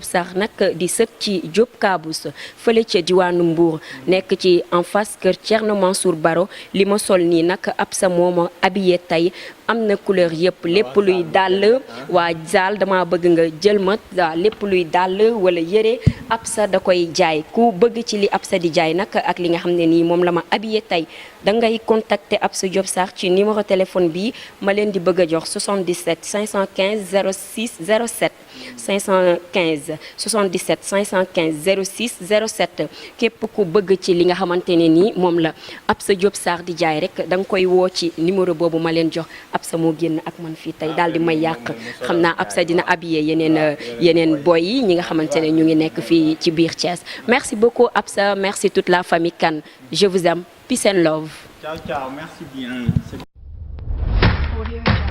Sarr nag di sët ci Diop Kabous fële ca diwaanu Mbour nekk ci en face kër Thierno Mansour Baro li ma sol nii nag Absa moo ma habillé tey am na couleur yëpp lépp luy dàll waa Zal dama bëgg nga jël ma waaw lépp luy dàll wala yëre Absa da koy jaay ku bëgg ci li Absa di jaay nag ak li nga xam ne nii moom la ma habillé tey da ngay contacter Absa Diop Sarr ci numéro téléphone bi ma leen di bëgg a jox 77 515 06 07 515 77 515 06 07 képp ku bëgg ci li nga xamante ne nii moom la Absa Diop Sarr di jaay rek da nga koy woo ci numéro boobu ma leen jox Absa moo génn ak man fii tey daal di may yàq xam naa Absa dina habillé yeneen boy yi ñi nga xamante ne ñu ngi nekk fii ci biir Thiès merci beaucoup Absa merci toute la famille Kane je vous aime peace and love. Ciao ciao merci bien. Audio